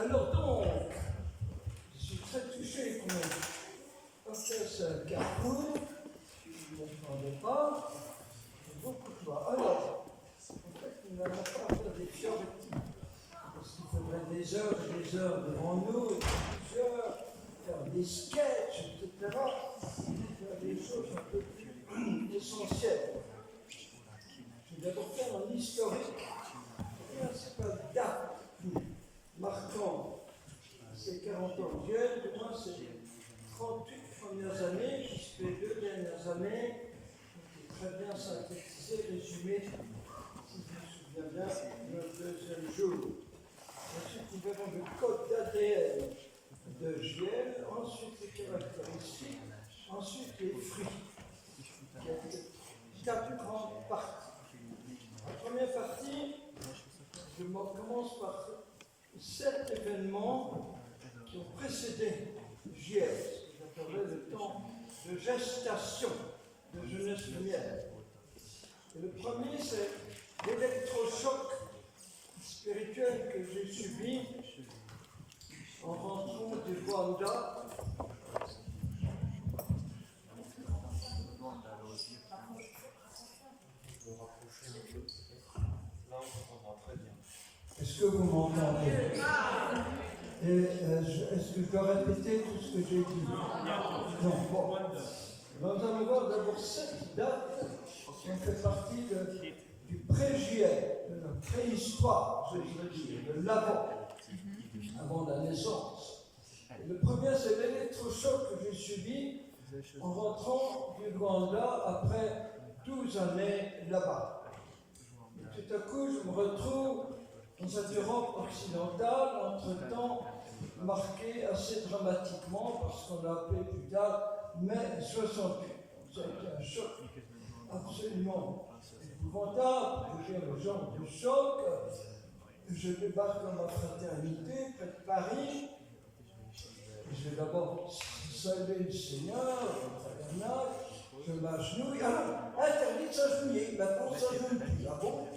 Alors donc, je suis très touché qu'on fasse un carrefour, je ne m'entendais pas, beaucoup de joie. Alors, en fait, nous n'allons pas faire des fioretti, parce qu'il faudrait des heures devant nous, plusieurs, faire des sketchs, etc., faire des choses un peu plus essentielles. Je vais d'abord faire un historique, c'est pas une date marquant ces 40 ans de Dieu, pour moi c'est les 38 premières années, puisque les 2 dernières années ont très bien synthétisé, résumé, si je me souviens bien, le deuxième jour. Ensuite, nous verrons le code d'ADN de JL, ensuite les caractéristiques, ensuite les fruits. Il y a 4 grandes parties. La première partie, je commence par 7 événements qui ont précédé JL, ce que j'appellerais le temps de gestation de Jeunesse Lumière. Et le premier, c'est l'électrochoc spirituel que j'ai subi en rentrant du Rwanda. Est-ce que vous m'entendez? Est-ce que je dois répéter tout ce que j'ai dit? Non, bon. Nous allons voir d'abord cette date qui fait partie du pré-JL, de la préhistoire, je veux dire, de l'avant, avant la naissance. Et le premier, c'est l'électrochoc que j'ai subi en rentrant du Rwanda après 12 années là-bas. Et tout à coup, je me retrouve dans cette Europe occidentale, entre-temps marquée assez dramatiquement par ce qu'on a appelé plus tard mai 68. Ça a été un choc absolument épouvantable. J'ai le genre de choc. Je débarque dans ma fraternité près de Paris. Je vais d'abord saluer le Seigneur, le tabernacle, je m'agenouille. Alors, interdit de s'agenouiller, maintenant on s'agenouille plus. Ah bon?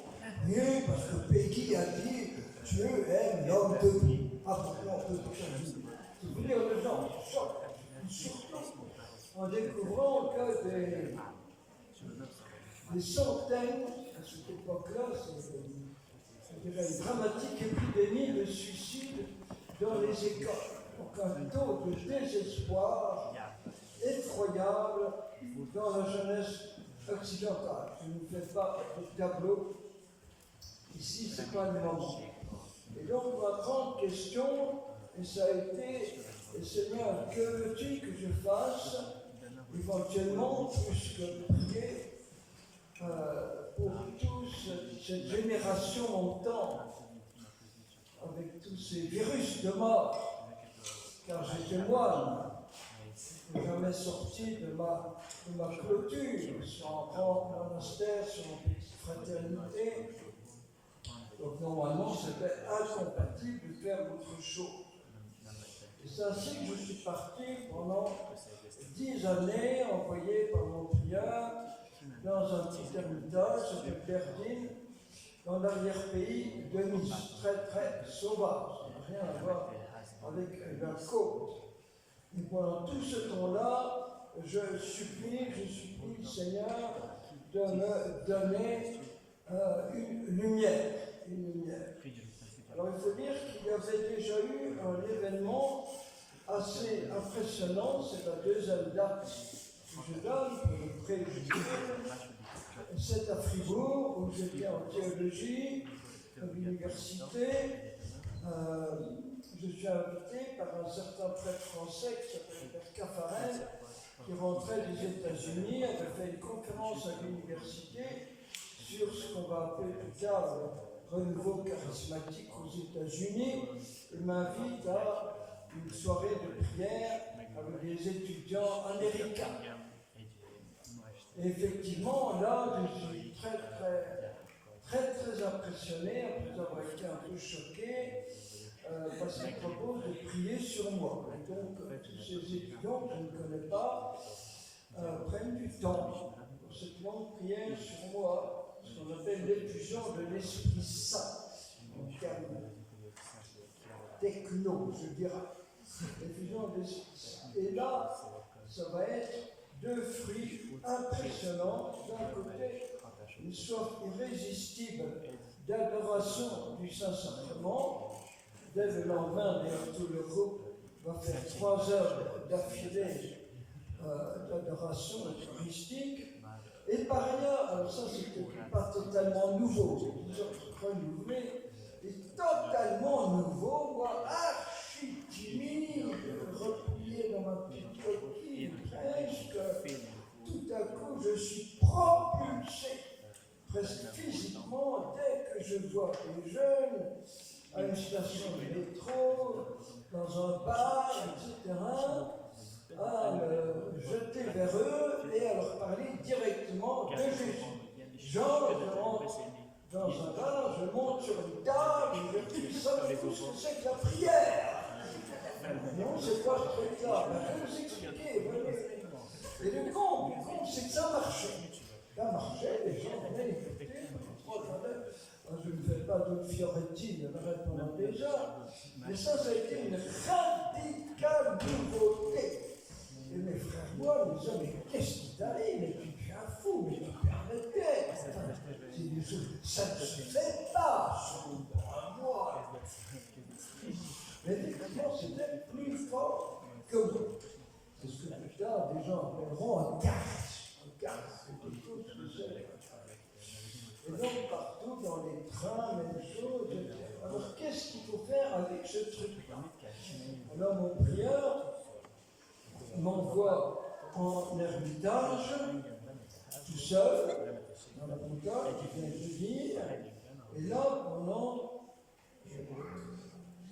Oui, parce que Peggy a dit Dieu aime l'homme debout. Ah bon, on peut tout s'agenouiller. C'est vous dire le genre de choc, surtout en découvrant que des centaines, à cette époque-là, c'est une dramatique épidémie de suicide dans les écoles. Donc un taux de désespoir effroyable dans la jeunesse occidentale. Je ne fais pas de tableau. Ici, ce n'est pas le moment. Et donc, ma grande question, et ça a été, Seigneur, que veux-tu que je fasse éventuellement, plus que prier pour toute cette génération montante, avec tous ces virus de mort, car j'étais moine, je n'ai jamais sorti de ma clôture, sur un grand monastère, sur une petite fraternité. Donc normalement, c'était incompatible de faire autre chose. Et c'est ainsi que je suis parti pendant 10 années, envoyé par mon prieur, dans un petit ermitage de Verdine, dans l'arrière-pays de Nice, très très sauvage, ça n'a rien à voir avec la côte. Et pendant tout ce temps-là, je supplie, Seigneur, de me donner une lumière. Alors il faut dire qu'il y avait déjà eu un événement assez impressionnant, c'est la deuxième date que je donne pour le pré-juillet. C'est à Fribourg, où j'étais en théologie, à l'université. Je suis invité par un certain prêtre français qui s'appelle Père Caffarel, qui rentrait des États-Unis, avait fait une conférence à l'université sur ce qu'on va appeler plus tard le renouveau charismatique aux États-Unis. Il m'invite à une soirée de prière avec des étudiants américains. Et effectivement, là, je suis très impressionné, après avoir été un peu choqué, parce qu'il propose de prier sur moi. Et donc, tous ces étudiants que je ne connais pas prennent du temps pour cette longue prière sur moi, ce qu'on appelle l'effusion de l'Esprit Saint, en termes techno, je dirais. Effusion d'esprit. Et là, ça va être deux fruits impressionnants. D'un côté, une soif irrésistible d'adoration du Saint-Sacrement. Dès le lendemain, d'ailleurs, tout le groupe va faire 3 heures d'affilée d'adoration eucharistique. Et par ailleurs, alors ça c'était pas totalement nouveau, c'est toujours renouvelé, et totalement nouveau, moi archi timide, replié dans ma petite coquille, presque, tout à coup je suis propulsé, presque physiquement, dès que je vois des jeunes, à une station de métro, dans un bar, etc., à me jeter vers eux et à leur parler directement de Jésus. Genre, je rentre dans un bar, je monte sur une table, je dis, savez tout ce que c'est que la prière? Non, c'est quoi ce truc-là? Je vais vous expliquer, venez. Et le con, c'est que ça marchait. Ça marchait, les gens venaient écouter. Je ne fais pas d'autres Fioretti, je le répondre déjà. Mais ça a été une radicale nouveauté. Et mes frères, moi, me disaient, mais qu'est-ce qui t'arrive? Mais tu es un fou, mais tu permettais. Ça ne se fait pas, sur moi. Mais effectivement, c'était plus fort que moi. C'est ce que plus tard, des gens appelleront un casse. Un casse, c'est quelque chose que c'est. Et donc, partout, dans les trains, même chose. Alors, qu'est-ce qu'il faut faire avec ce truc-là? Alors, mon prieur m'envoie en ermitage, tout seul, dans la montagne, qui vient de dire, et là, pendant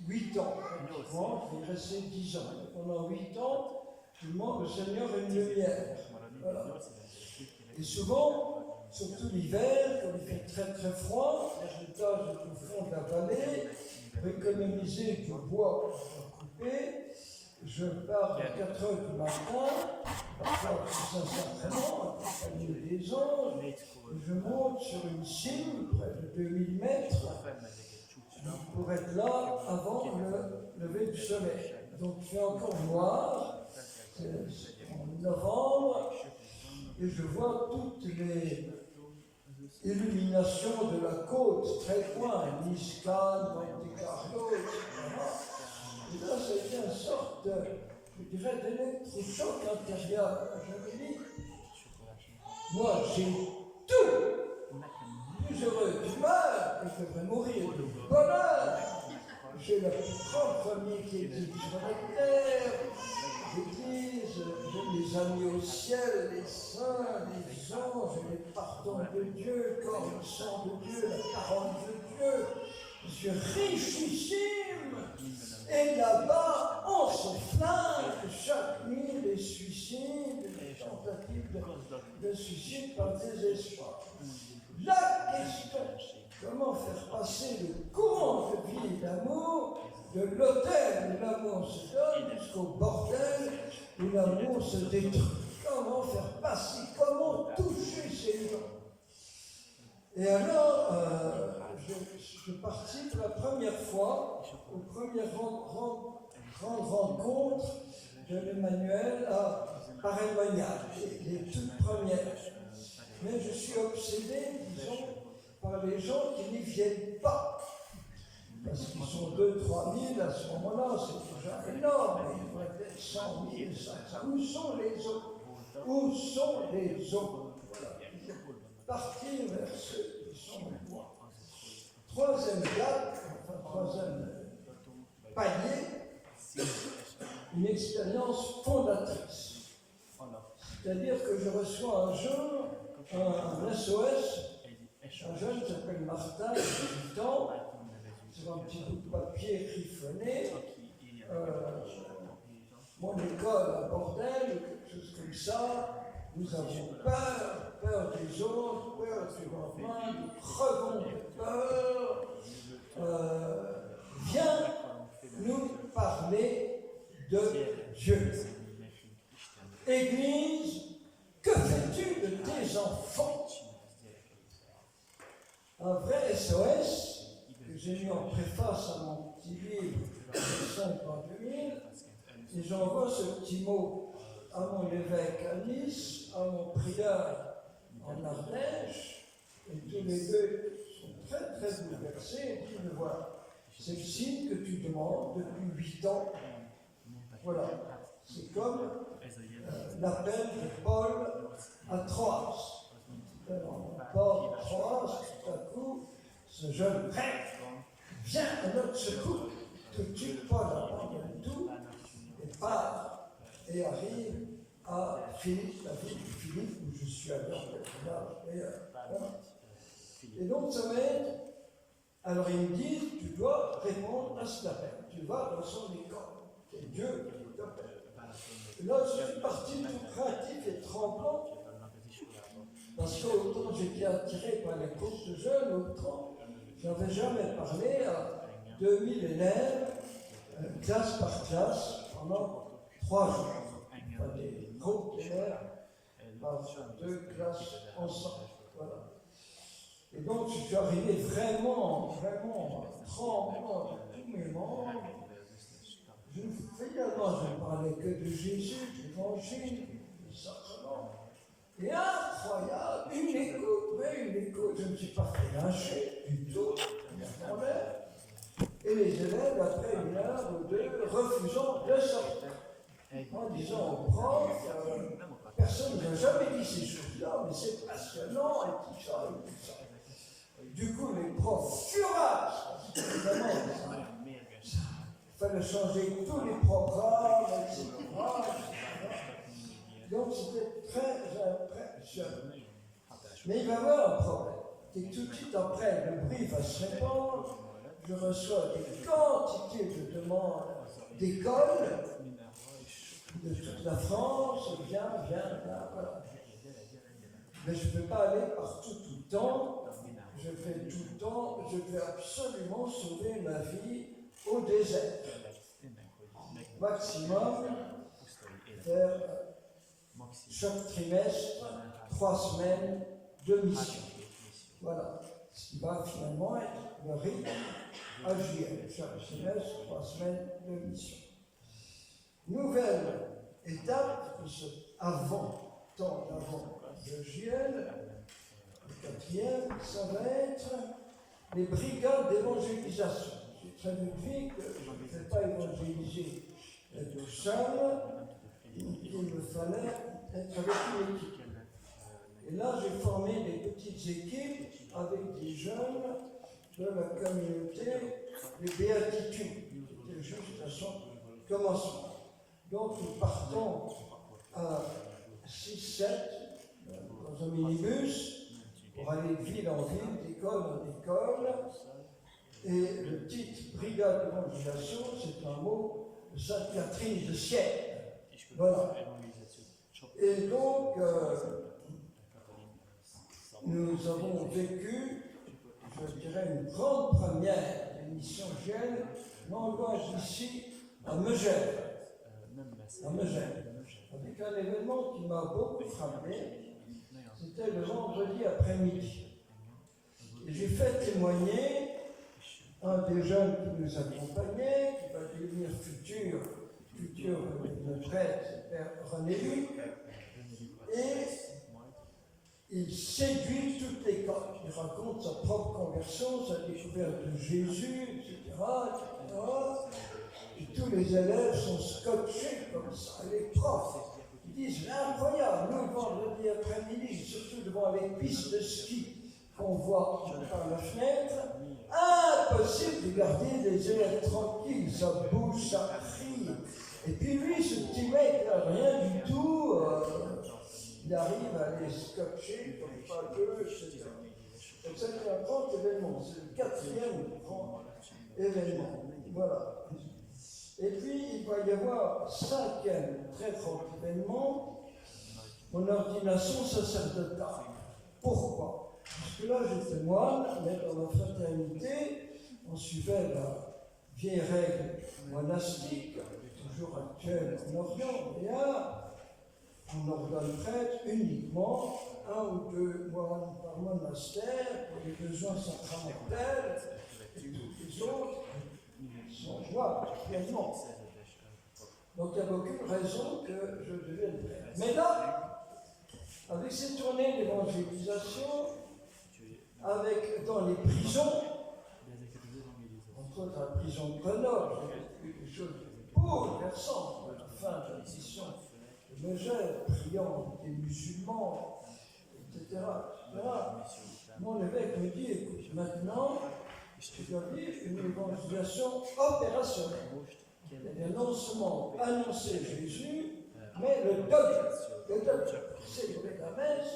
8 ans, je vais rester 10 ans. Pendant 8 ans, je demande au Seigneur une lumière. Voilà. Et souvent, surtout l'hiver, quand il fait très très froid, l'ermitage est au fond de la vallée, pour économiser du bois pour couper. Je pars à 4 heures du matin, parfois tout Saint-Sacrement, accompagné des anges, et je monte sur une cime, près de 2000 mètres, pour être là avant le lever du soleil. Donc il fait encore noir, c'est en novembre, et je vois toutes les illuminations de la côte, très loin, Niscan, Monte Carlo, etc. Et là, ça a été une sorte, je dirais, d'électrochoc intérieur. Je me dis, moi, j'ai tout. Plus heureux tu meurs, et je vais mourir de bonheur. J'ai la plus grande famille qui existe sur la terre, l'Église, j'ai mes amis au ciel, les saints, les anges, les pardons de Dieu, comme le sang de Dieu, la parole de Dieu. Je suis richissime. Et là-bas, on se flingue chaque nuit des suicides, des tentatives de suicide par désespoir. La question, comment faire passer le courant de vie et d'amour de l'autel où l'amour se donne jusqu'au bordel où l'amour se détruit? Comment faire passer, comment toucher ces gens? Et alors, je participe la première fois aux premières grandes rencontres de l'Emmanuel à Paray-Monial, les toutes premières. Mais je suis obsédé, disons, par les gens qui n'y viennent pas. Parce qu'ils sont 2-3 000 à ce moment-là, c'est déjà énorme. Il devrait être 100 000, 500. Où sont les autres? Où sont les autres? Voilà. Partir vers ceux qui sont moi. Troisième date, troisième palier, une expérience fondatrice. C'est-à-dire que je reçois un jour un SOS, un jeune qui s'appelle Martin, de 18 ans, sur un petit bout de papier griffonné, mon école à bordel, quelque chose comme ça. Nous avons peur des autres, peur du lendemain, nous crevons de peur. Viens nous parler de Dieu. Église, que fais-tu de tes enfants? Un vrai SOS que j'ai mis en préface à mon petit livre 5 en 2000, et j'envoie ce petit mot à mon évêque à Nice, à mon prieur en Ardèche, et tous les deux sont très très bouleversés, et disent, voilà, c'est le signe que tu demandes depuis 8 ans. Voilà, c'est comme l'appel de Paul à Troas. Paul à Troas, tout à coup, ce jeune prêtre vient à notre secours. Tout de suite, Paul abandonne tout et part et arrive à Philippe, la ville de Philippe, où je suis allé en pèlerinage. Voilà. Et donc, ça m'aide. Alors, il me dit, tu dois répondre à cet appel. Tu vas dans son école. C'est Dieu qui t'appelle. Et là, je suis parti tout craintif et tremblant. Parce qu'autant j'étais attiré par les cours de jeunes, autant je n'avais jamais parlé à 2000 élèves, classe par classe, pendant 3 jours. Enfin, des groupes d'élèves par 2 classes ensemble. Voilà. Et donc, je suis arrivé vraiment tremblant de tous mes membres. Finalement, je ne parlais que de Jésus, de l'Évangile, du sacrement. Et incroyable, une écoute, je ne me suis pas fait lâcher du tout, et les élèves, après 1 heure ou 2, refusant de sortir, en disant au prof, personne ne m'a jamais dit ces choses-là, mais c'est passionnant, et tout ça, et tout ça. Du coup, les profs furent, évidemment, il fallait changer tous les programmes, etc. Donc c'était très impressionnant. Mais il va y avoir un problème. Et tout de suite après, le bruit va se répandre. Je reçois des quantités de demandes d'écoles de toute la France. Viens, voilà. Mais je ne peux pas aller partout tout le temps. Je fais tout le temps. Je vais absolument sauver ma vie au désert. Maximum, faire chaque trimestre 3 semaines de mission. Voilà. Ce qui va finalement être le rythme à juillet. Chaque trimestre, 3 semaines de mission. Nouvelle étape de ce temps d'avant de juillet. Le 4e, ça va être les brigades d'évangélisation. J'ai très vite que je ne vais pas évangéliser tout seul. Il me fallait être avec une équipe. Et là, j'ai formé des petites équipes avec des jeunes de la communauté des Béatitudes. C'était juste à son commencement. Donc, nous partons à 6-7 dans un minibus pour aller de ville en ville, d'école en école. Et le titre Brigade d'évangélisation, c'est un mot de Sainte Catherine de Sienne. Voilà. Et donc, nous avons vécu, je dirais, une grande première des missions jeunes, non loin d'ici, à Megève. Avec un événement qui m'a beaucoup frappé, c'était le vendredi après-midi. Et j'ai fait témoigner un des jeunes qui nous accompagnait, qui va devenir futur prêtre, Père René Luc, et il séduit toute l'école. Il raconte sa propre conversion, sa découverte de Jésus, etc. Et tous les élèves sont scotchés comme ça. Les profs, ils disent, incroyable, nous, le vendredi après-midi, surtout devant les pistes de ski qu'on voit par la fenêtre, impossible de garder les élèves tranquilles, ça bouge, ça crie. Et puis lui, ce petit mec, rien du tout, il arrive à les scotcher comme pas deux, etc. Donc c'est un grand événement, c'est le 4e grand événement. Voilà. Et puis il va y avoir 5e très grand événement, mon ordination sacerdotale. Pourquoi? Parce que là j'étais moine, mais dans la fraternité, on suivait la vieille règle monastique, toujours actuelle en Orient, et on ordonne prêtre uniquement 1 ou 2 moines par monastère pour les besoins sacramentels. actuellement. Donc il n'y a aucune raison que je devienne prêtre. Mais là, avec ces tournées d'évangélisation, dans les prisons, entre autres la prison de Grenoble, j'ai vécu des choses bouleversantes à la fin de la mission de Megève, priant des musulmans, etc. Mon évêque me dit, écoute, maintenant, tu dois vivre une évangélisation opérationnelle. C'est-à-dire non seulement annoncer Jésus, mais le dogme, célébrer la messe,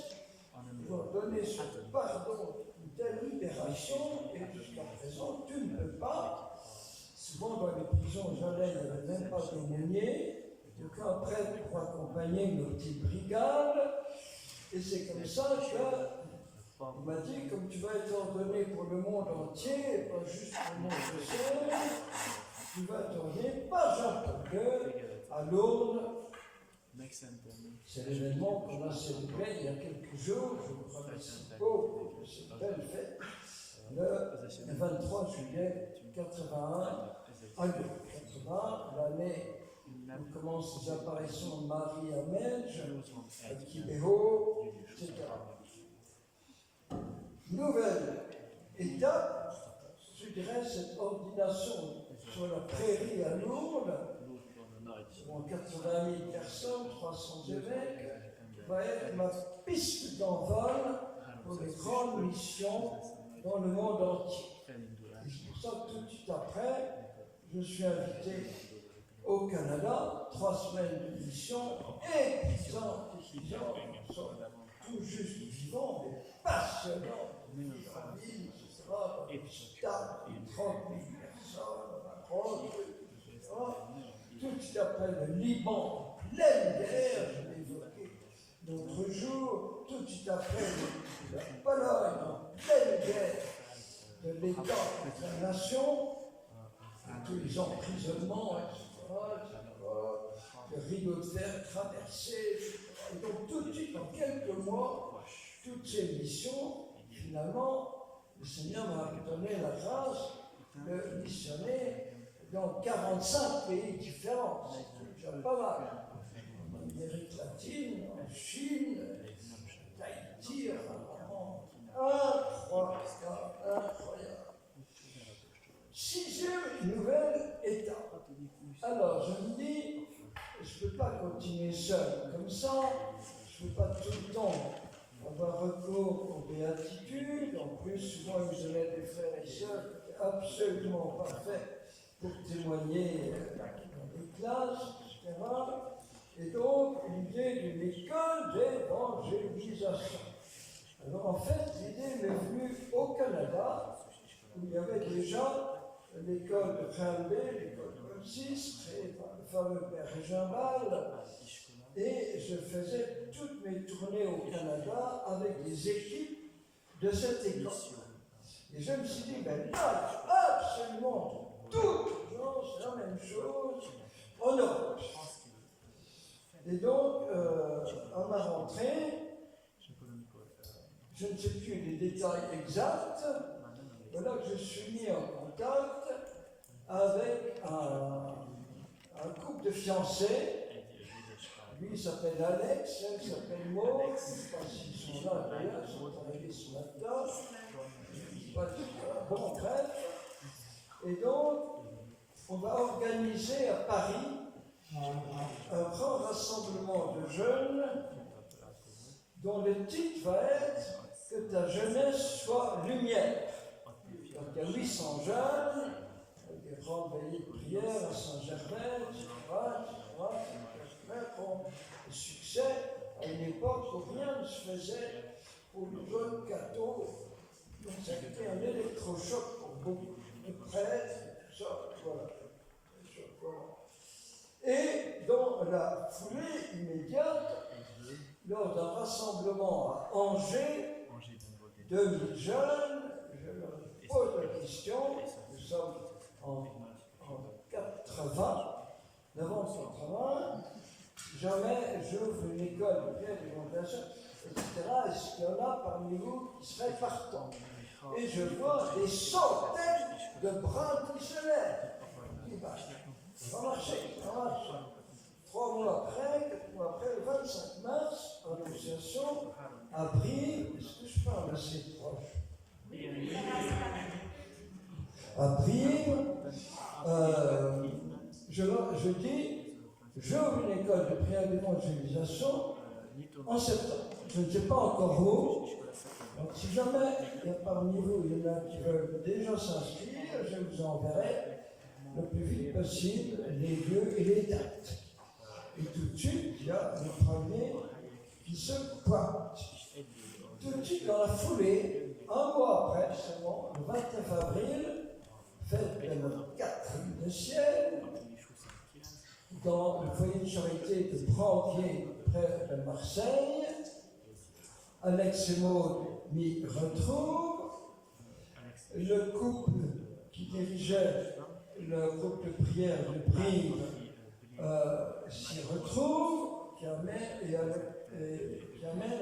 pour donner son pardon, une telle libération, et jusqu'à présent, tu ne peux pas. Souvent, dans les prisons, j'allais, il n'y avait même pas d'aumônier, aucun prêtre pour accompagner nos petites brigades, et c'est comme ça qu'il m'a dit, comme tu vas être ordonné pour le monde entier, et pas juste le monde de Sèvres, tu vas être ordonné par Jean-Paul II à Lourdes. C'est l'événement qu'on a célébré il y a quelques jours, je vous remercie beaucoup de cette belle fête, le 23 juillet 81, à Lyon. 80, l'année où commencent les apparitions de Marie à Melge, à Quibeho, etc. Nouvelle étape, je dirais, cette ordination sur la prairie à Lourdes, en 80 000 personnes, 300 évêques, va être ma piste d'envol pour les grandes missions dans le monde entier. Et c'est pour ça que tout de suite après, je suis invité au Canada, 3 semaines de mission, épuisant, nous sommes tout juste vivants, mais passionnants, ville en ville, etc., dans des stades, 30 000 personnes, à Rome, etc. Tout de suite après le Liban, en pleine guerre, je l'ai évoqué l'autre jour, tout de suite après la Pologne, en pleine guerre de l'État contre la nation, tous les emprisonnements, etc., le rideau de fer traversé, etc. Et donc tout de suite, en quelques mois, toutes ces missions, finalement, le Seigneur m'a donné la grâce de missionner dans 45 pays différents. C'est déjà pas mal. En Amérique latine, en Chine, Tahiti, vraiment incroyable. 6e nouvelle étape. Alors, je me dis, je ne peux pas continuer seul comme ça, je ne peux pas tout le temps avoir recours aux béatitudes. En plus, souvent, ils me donnaient des frères et sœurs qui étaient absolument parfaits pour témoigner dans les classes, etc. Et donc, l'idée d'une école d'évangélisation. Alors, en fait, l'idée m'est venue au Canada, où il y avait déjà l'école de Granby, l'école de Paul VI, créée par le fameux père Gimbal, et je faisais toutes mes tournées au Canada avec des équipes de cette école. Et je me suis dit, ben là, absolument toutes les gens, c'est la même chose en Europe. Et donc, à ma rentrée, je ne sais plus les détails exacts, voilà que je suis mis en contact avec un couple de fiancés. Lui, il s'appelle Alex, elle s'appelle Maud. Je ne sais pas s'ils sont là d'ailleurs, ils sont arrivés sur la table. Bon, bref. Et donc, on va organiser à Paris un grand rassemblement de jeunes dont le titre va être « Que ta jeunesse soit lumière ». Donc il y a 800 jeunes, avec des grandes veillées de prière à Saint-Germain, etc. Pour le succès à une époque où rien ne se faisait pour les jeunes cathos. Donc ça a été un électrochoc pour beaucoup de prêtres, tout ça, voilà. Et dans la foulée immédiate, lors d'un rassemblement à Angers, 2000 jeunes, je leur pose la question, nous sommes en 80, 1980, jamais j'ouvre une école de prière d'évangélisation, etc. Est-ce qu'il y en a parmi vous qui seraient partants? Et je vois des centaines de bras qui se lèvent. Ça va marcher, ça marche. 3 mois après, 4 mois après, le 25 mars, l'association a pris, est-ce que je parle assez proche? A pris, je dis, j'ouvre une école de prière d'évangélisation en septembre. Je ne sais pas encore où. Donc si jamais il y a parmi vous, il y en a qui veulent déjà s'inscrire, je vous enverrai le plus vite possible les lieux et les dates. Et tout de suite, il y a le premier qui se pointe. Tout de suite, dans la foulée, un mois après, seulement, le 29 avril, fête de notre 4e de ciel, dans le foyer de charité de Branquier, près de Marseille. Alex et Maud m'y retrouvent. Le couple qui dirigeait le groupe de prière de Brive s'y retrouve, qui amène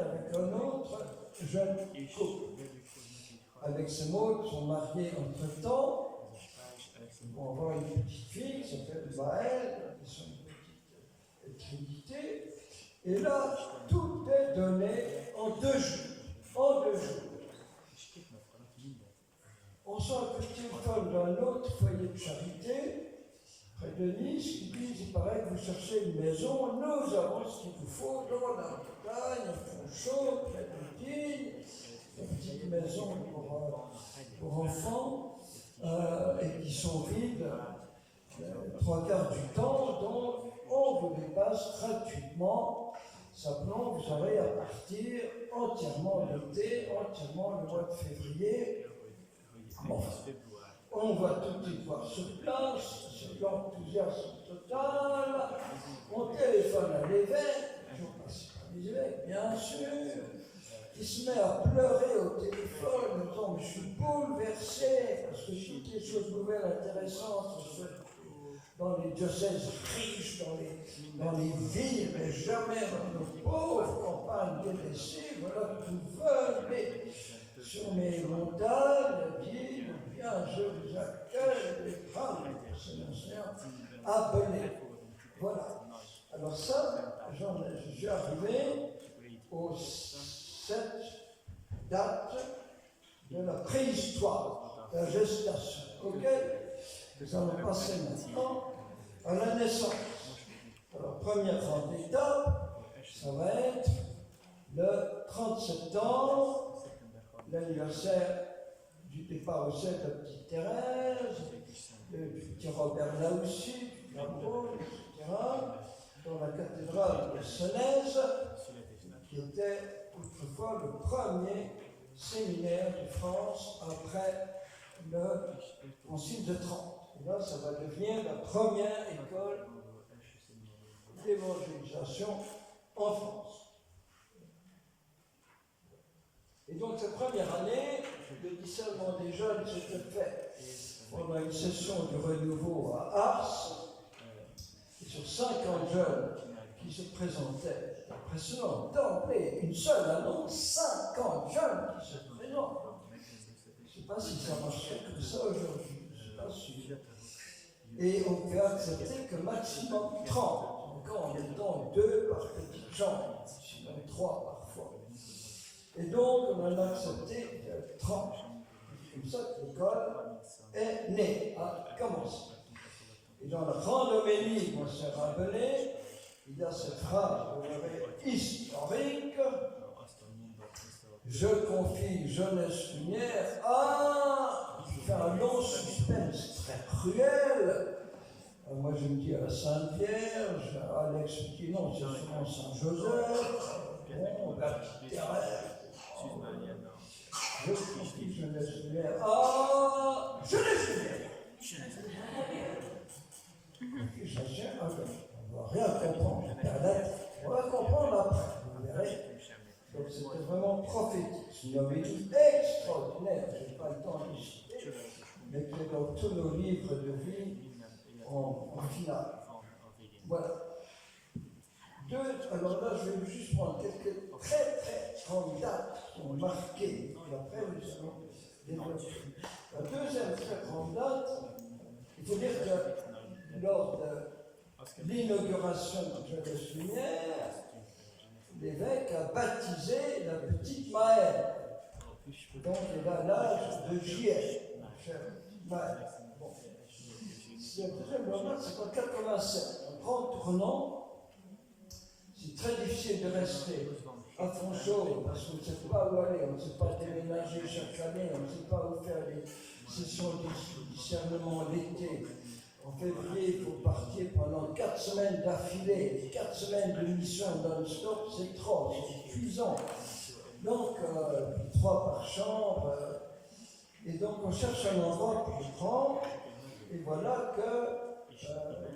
avec un autre jeune couple. Alex et Maud sont mariés entre-temps. Ils vont avoir une petite fille qui s'appelle Maëlle, qui sont une petite trinité. Et là, tout est donné en 2 jours. En 2 jours. On sent un petit téléphone d'un autre foyer de charité, près de Nice, qui disent, il paraît que vous cherchez une maison, nous avons ce qu'il vous faut, dans la montagne, un fond chaud, près de Digne, une petite maison pour enfants, et qui sont vides 3/4 du temps, donc on vous les passe gratuitement. Simplement, vous aurez à partir entièrement l'été, entièrement le mois de février. Enfin, on va tout y voir sur place, c'est l'enthousiasme total. On téléphone à l'évêque, toujours passé par les évêques, bien sûr. Il se met à pleurer au téléphone, en disant, mais je suis bouleversé, parce que toutes les choses nouvelles intéressantes sont dans les diocèses riches, dans les villes, mais jamais dans nos pauvres campagnes délaissées. Voilà, tout venez sur mes montagnes, dit, bien, je vous accueille, les femmes, c'est Monseigneur, appelez. Voilà. Alors ça, je suis arrivé aux 7 dates de la préhistoire, de la gestation, auquel nous allons passer maintenant à la naissance. Alors, première grande étape, ça va être le 30 septembre, l'anniversaire du départ au ciel de la petite Thérèse, du petit Robert là aussi, du Gambo, etc., dans la cathédrale de Senez, qui était autrefois le premier séminaire de France après le Concile de Trente. Et là, ça va devenir la première école d'évangélisation en France. Et donc, cette première année, le discernement des jeunes s'était fait pendant une session de renouveau à Ars. Et sur 50 jeunes qui se présentaient, impressionnant, d'emblée, une seule annonce, 50 jeunes qui se présentent. Je ne sais pas si ça marcherait comme ça aujourd'hui, je ne suis pas sûr. Et on peut accepter que maximum 30, encore en étant 2 par petite jambe, sinon 3 parfois. Et donc on en a accepté 30. C'est comme ça que l'école est née, a commencé. Et dans la grande homélie de Monseigneur Rabelais, il y a cette phrase, vous verrez, historique. Je confie jeunesse lumière à, il fait un long suspense très cruel. Moi je me dis à la Sainte Vierge, Alex me dit non, c'est souvent Saint-Joseph, bon, la petite Thérèse. Je confie jeunesse lumière à jeunesse lumière. On ne va rien comprendre, on va comprendre après, vous verrez. Donc c'était vraiment prophétique. C'est une homélie extraordinaire, je n'ai pas le temps de citer, mais qui est dans tous nos livres de vie en finale. Voilà. Alors là, je vais juste prendre quelques très très grandes dates qui ont marqué, et après nous allons développer. La deuxième très grande date, il faut dire que lors de l'inauguration de Jeunesse Lumière, l'évêque a baptisé la petite Maëlle. Donc elle a l'âge de juillet, chère Maëlle. Bon. C'est la deuxième remarque, c'est en 87. Un grand tournant. C'est très difficile de rester à Fonchaux parce qu'on ne sait pas où aller, on ne sait pas déménager chaque année, on ne sait pas où faire les sessions de discernement l'été. En février, il faut partir pendant 4 semaines d'affilée, 4 semaines de mission non-stop, c'est trop, c'est épuisant. Donc, 3 par chambre, et donc on cherche un endroit plus grand, et voilà que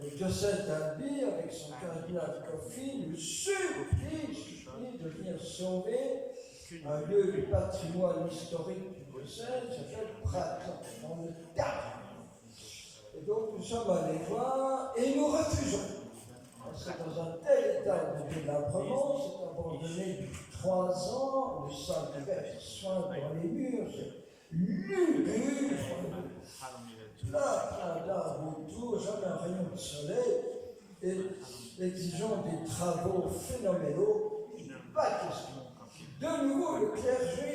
le diocèse d'Albi, avec son cardinal Coffi, nous supplie de venir sauver un lieu du patrimoine historique du diocèse, qui s'appelle Praton, dans le Tarn. Et donc nous sommes allés voir et nous refusons. C'est dans un tel état de délabrement, c'est abandonné depuis 3 ans, le sol verse soin dans les murs, c'est lugubre. Plein d'arbres autour, jamais un rayon de soleil, et exigeant des travaux phénoménaux, pas question. De nouveau, le clergé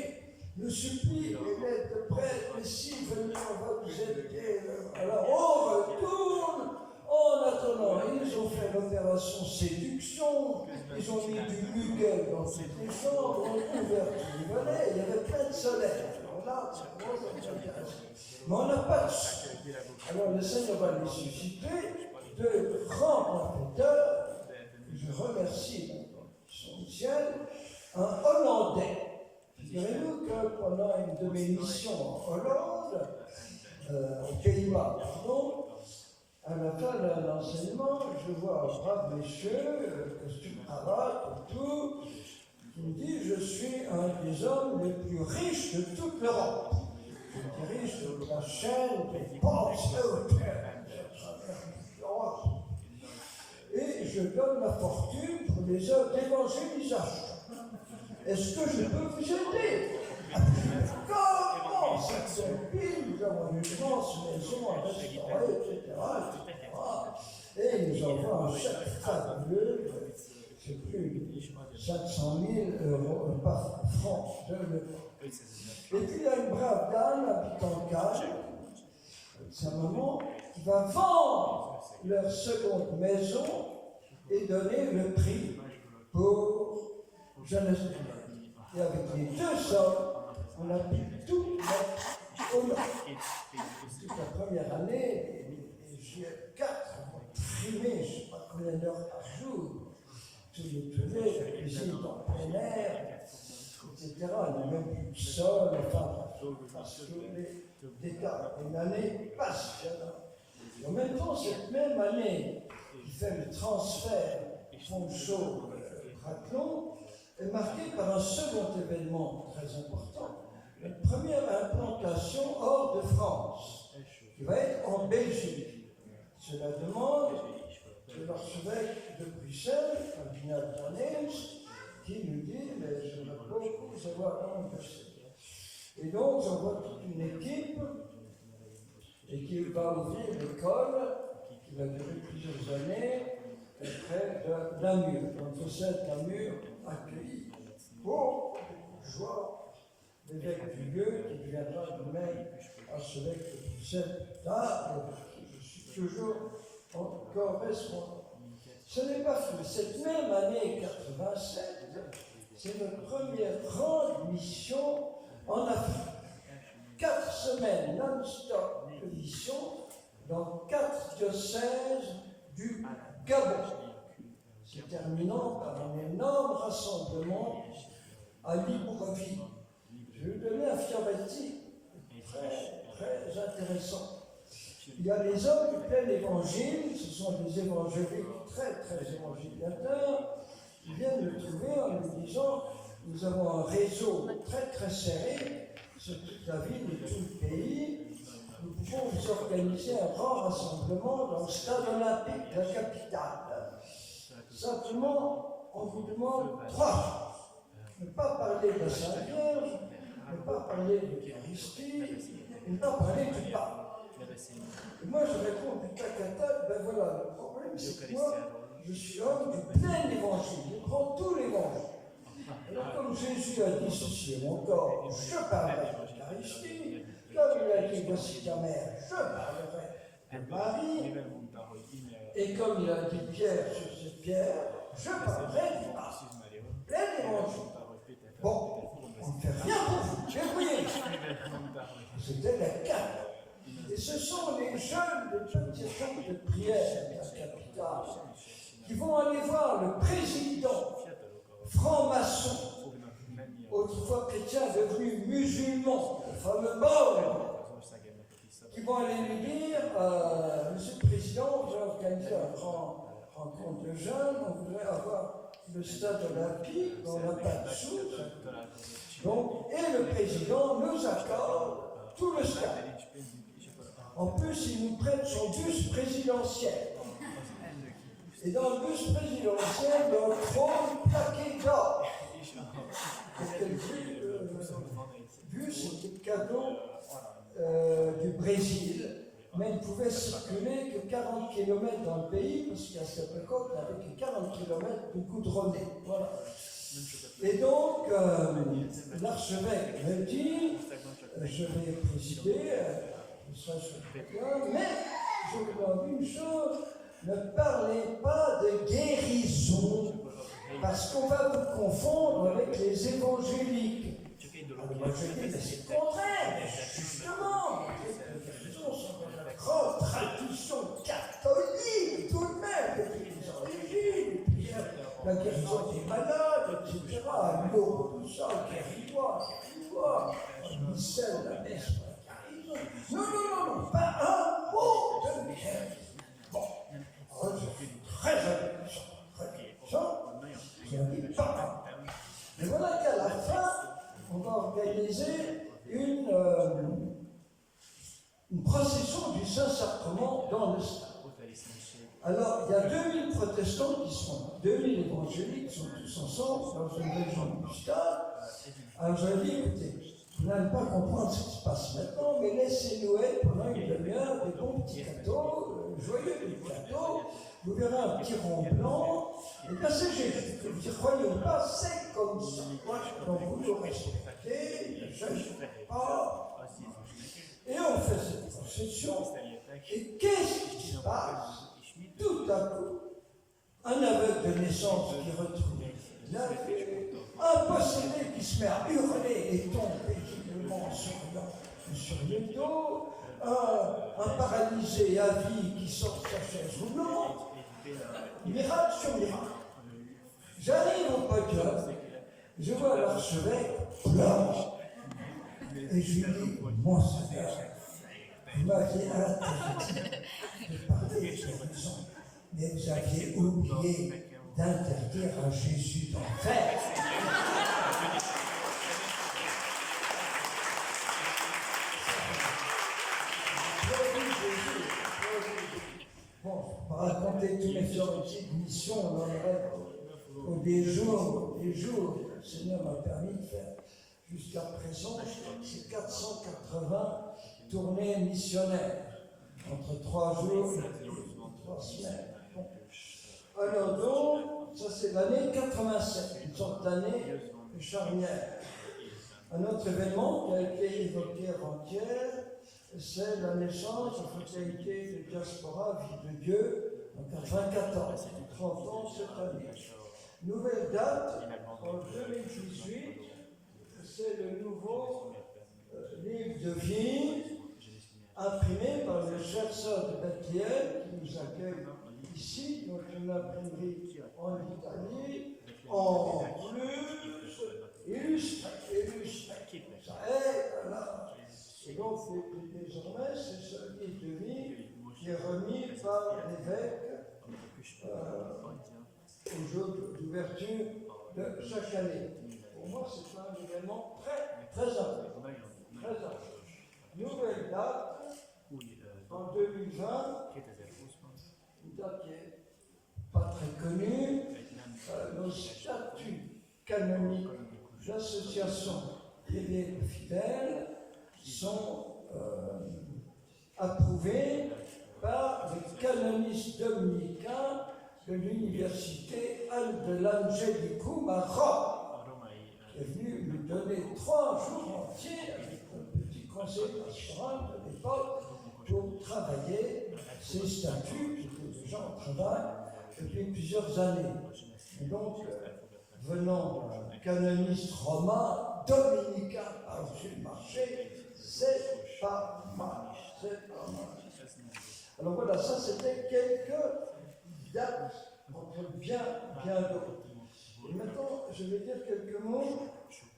nous supplie, les lettres de prêtre, mais si venez, on va vous aider. Alors on retourne. En attendant, ils ont fait l'opération séduction, ils ont mis du muguet dans toutes les chambres, ont ouvert tous les volets, il y avait plein de soleil. Alors là, mais on n'a pas de sous. Alors le Seigneur va les susciter de grands bienfaiteurs. Je remercie son ciel, un Hollandais. Figurez-vous que pendant une de mes missions en Hollande, aux Pays-Bas, pardon, à la fin de l'enseignement, je vois un brave monsieur, costume cravate et tout, qui me dit « Je suis un des hommes les plus riches de toute l'Europe. Je suis riche de la chaîne des Porsche et je donne ma fortune pour les œuvres d'évangélisation. Est-ce que je peux vous aider ?» Comment cette ville, nous avons une immense maison à restaurer, etc. Et nous envoie un chèque fabuleux, c'est plus de 500 000 € par franc de l'euro. Et puis il y a une brave dame habitant Cannes, sa maman, qui va vendre leur seconde maison et donner le prix pour Jeunesse Lumière. Et avec les 2 sommes, on a pu tout mettre au nom. Toute la première année, j'ai 4 trimés, je ne sais pas combien d'heures par jour, tous les tournées, la cuisine en plein air, etc. Il n'y a même plus de sol, enfin, parce que les dégâts. Une année passionnante. Et en même temps, cette même année qui fait le transfert Fonchaux-Braquelon est marquée par un second événement très important. Une première implantation hors de France, qui va être en Belgique. C'est la demande de l'archevêque de Bruxelles, cardinal Danels, qui nous dit « Mais j'aimerais beaucoup savoir comment on fait. » Et donc, j'envoie toute une équipe et qui va ouvrir l'école, qui va durer plusieurs années, près de Namur. Donc, cette Namur accueilli beaucoup de joie l'évêque du lieu, qui deviendra lui-même archevêque de Bruxelles. Là, je suis toujours en correspondant. Ce n'est pas fou. Cette même année 87, c'est notre première grande mission en Afrique. 4 semaines non-stop de mission dans 4 diocèses du Gabon. C'est terminant par un énorme rassemblement à Libreville. Je vais vous donner un Fioretti très intéressant. Il y a les hommes du plein évangile, ce sont des évangéliques très évangélisateurs, qui viennent nous trouver en nous disant « Nous avons un réseau très serré sur toute la ville et tout le pays. Nous pouvons vous organiser un grand rassemblement dans le stade olympique de la capitale. Simplement, on vous demande 3 choses. Ne pas parler de la Sainte Vierge, ne pas parler de l'Eucharistie, ne pas parler du pape. » Et moi je réponds du tac à tac, ben voilà, le problème, c'est que moi, je suis homme du plein évangile, je prends tout l'évangile. Alors, comme Jésus a dit ceci à mon corps, je parlerai de l'Eucharistie, comme il a dit voici ta mère, je parlerai de Marie, et comme il a dit Pierre sur cette pierre, je parlerai du pape. Plein évangile. Bon, on ne fait rien pour vous, débrouillez. C'était la carte. Et ce sont les jeunes de petits centres de prière de la capitale qui vont aller voir le président franc-maçon, autrefois chrétien devenu musulman, le fameux Mahomet, qui vont aller lui dire Monsieur le Président, j'ai organisé une grande rencontre de jeunes, on voudrait avoir le stade olympique, on n'a pas de sous. Donc, et le président nous accorde tout le stade. En plus, il nous prête son bus présidentiel. Et dans le bus présidentiel, il y a un trône plaqué d'or. Le bus était cadeau du Brésil, mais il ne pouvait circuler que 40 km dans le pays, parce qu'à cette époque, il n'avait que 40 km de goudronné. Voilà. Et donc, l'archevêque me dit, je vais présider, je serai sur le programme, mais je vous demande une chose, ne parlez pas de guérison, parce qu'on va vous confondre avec les évangéliques. Alors moi je dis, mais c'est le contraire, justement, les guérisons sont dans la grande tradition catholique, tout de même, depuis les origines, et puis la guérison des malades, etc., l'eau, tout ça, guéris-toi, on misselle la messe pour la guérison. Non, pas un mot de guérison. Bon, alors je suis très intelligent, je ne dis pas. Mais voilà qu'à la fin, on va organiser une procession du Saint-Sacrement dans le stade. Alors, il y a 2000 protestants qui sont là, 2000 évangéliques qui sont tous ensemble dans une région du stade. Alors, je dis, écoutez, vous n'allez pas comprendre ce qui se passe maintenant, mais laissez-nous être pendant une demi-heure des bons petits gâteaux, joyeux petits gâteaux. Vous verrez un petit rond blanc, et bien c'est Jésus. Vous ne croyez pas, c'est comme ça. Donc vous le respectez, ne cherchez pas. Et on fait cette procession. Et qu'est-ce qui se passe? Tout à coup, un aveugle de naissance qui retrouve la vue, un possédé qui se met à hurler et tombe paisiblement sur le dos, un paralysé à vie qui sort de sa chaise roulante. Miracle sur miracle. J'arrive au podium, je vois l'archevêque blanc, et je lui dis, mon Seigneur, vous m'aviez interdit de parler de guérison, mais vous aviez oublié d'interdire à Jésus d'en faire. Bon, je vais raconter tous mes petites missions, on en aurait au des jours, le Seigneur m'a permis de faire jusqu'à présent, c'est 480 tournées missionnaires, entre 3 jours et 3 semaines. Bon. Alors donc, ça c'est l'année 87, une sorte d'année charnière. Un autre événement qui a été évoqué avant-hier, c'est la naissance en fraternité de diaspora Vie de Dieu en 94, 30 ans cette année. Nouvelle date, en 2018, c'est le nouveau livre de vie imprimé par le cher sœur de Bethléem qui nous accueille ici, donc une imprimerie en Italie, en plus illustré. Ça aide, là. Et donc, désormais, c'est ce livre de vie qui est remis par l'évêque au jour d'ouverture de chaque année. Pour moi, c'est un événement très important. Nouvelle date, en 2020, une date qui n'est pas très connue, nos statuts canoniques d'association privée de fidèles sont approuvés par les canonistes catéchistes dominicains de l'université dell'Angelicum à Rome, qui est venu lui donner 3 jours entiers avec un petit conseil pastoral de l'époque pour travailler ces statuts, que les gens travaillent depuis plusieurs années. Et donc, venant d'un canoniste romain, dominicain par-dessus le marché, c'est pas mal. C'est pas mal. Alors voilà, ça c'était quelques dates entre bien d'autres. Et maintenant, je vais dire quelques mots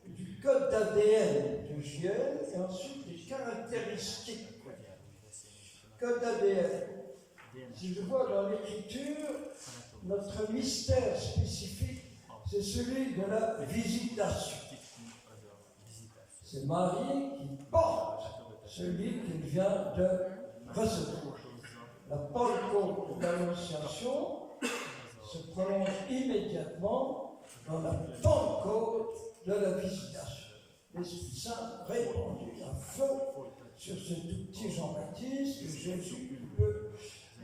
du code d'ADN de JL et ensuite des caractéristiques. Code d'ADN. Si je vois dans l'écriture, notre mystère spécifique, c'est celui de la visitation. C'est Marie qui porte celui qu'il vient de recevoir. La Pentecôte de l'Annonciation se prolonge immédiatement dans la Pentecôte de la visitation. L'Esprit Saint répandu à feu sur ce tout petit Jean-Baptiste que Jésus peut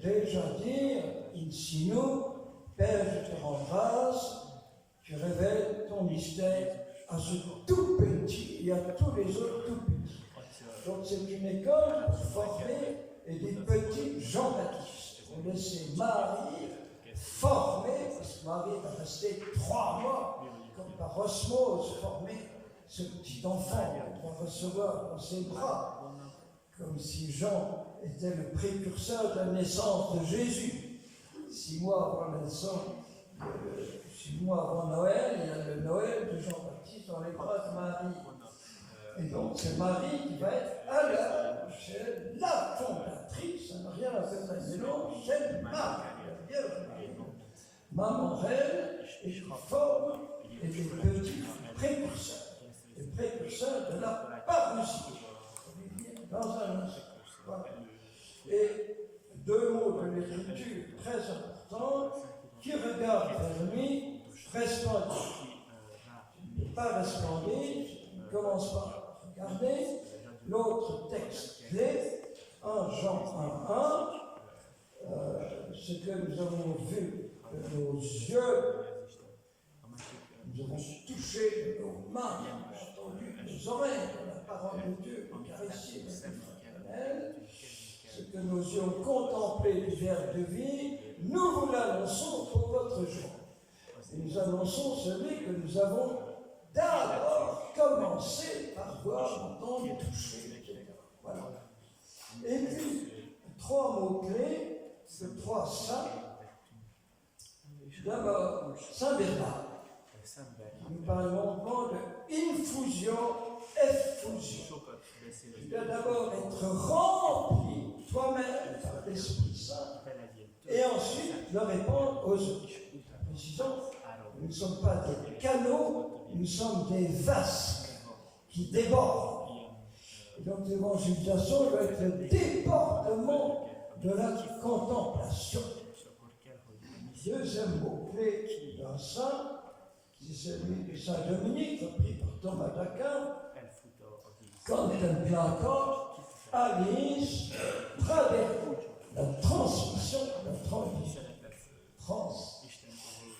déjà dire in sino, Père, je te rends grâce, tu révèles ton mystère à ce tout petit et à tous les autres tout petits. Donc c'est une école pour former des petits Jean-Baptiste. On laissait Marie former, parce que Marie va rester 3 mois, comme par osmose, former ce petit enfant qu'on va recevoir dans ses bras, comme si Jean était le précurseur de la naissance de Jésus. 6 mois avant la naissance, 6 mois avant Noël, il y a le Noël de Jean-Baptiste dans les bras de Marie. Et donc c'est Marie qui va être à l'heure, c'est la fondatrice, ça n'a rien à faire avec les noms, c'est Marie, la Vierge Marie. Maman reine et qui forme et des petits précurseurs, les précurseurs de la parousie, dans un instant. Voilà. Et 2 mots de l'écriture très importants, qui regarde vers lui, resplendit. Il ne peut pas resplendir, il ne commence pas. Regardez l'autre texte clé, 1 Jean 1:1, ce que nous avons vu de nos yeux, nous avons touché de nos mains, entendu de nos oreilles, la parole de Dieu, caressée, ce que nos yeux ont contemplé du Verbe de vie, nous vous l'annonçons pour votre joie. Et nous annonçons celui que nous avons d'abord commencé par voir, entendre, toucher, etc. Voilà. Et puis, 3 mots-clés de 3 saints. D'abord, Saint Bernard. Nous parlons longuement de infusion, effusion. Tu dois d'abord être rempli toi-même par l'Esprit Saint et ensuite le répandre aux autres. Précisons, nous ne sommes pas des canaux, nous sommes des vases qui débordent. Et donc l'évangélisation doit être le débordement de la contemplation. Deuxième mot-clé d'un saint, c'est celui de Saint Dominique, repris par Thomas d'Aquin. Contemplator alis traverso, la transmission,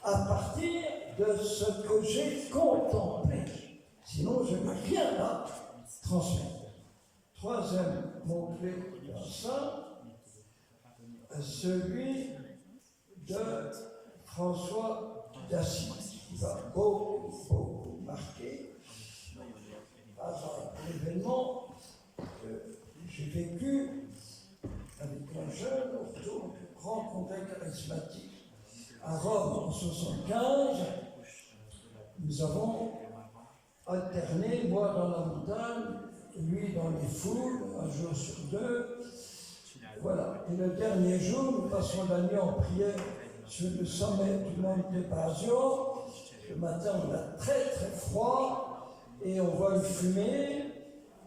à partir de ce que j'ai contemplé. Sinon, je n'ai rien à transmettre. Troisième mot-clé d'un saint, celui de François d'Assise, qui va beaucoup marquer par l'événement que j'ai vécu avec un jeune autour du grand congrès charismatique à Rome en 1975. Nous avons alterné, moi dans la montagne, lui dans les foules, 1 jour sur 2. Voilà. Et le dernier jour, nous passons la nuit en prière sur le sommet du Monte Pasio. Le matin, on a très très froid et on voit une fumée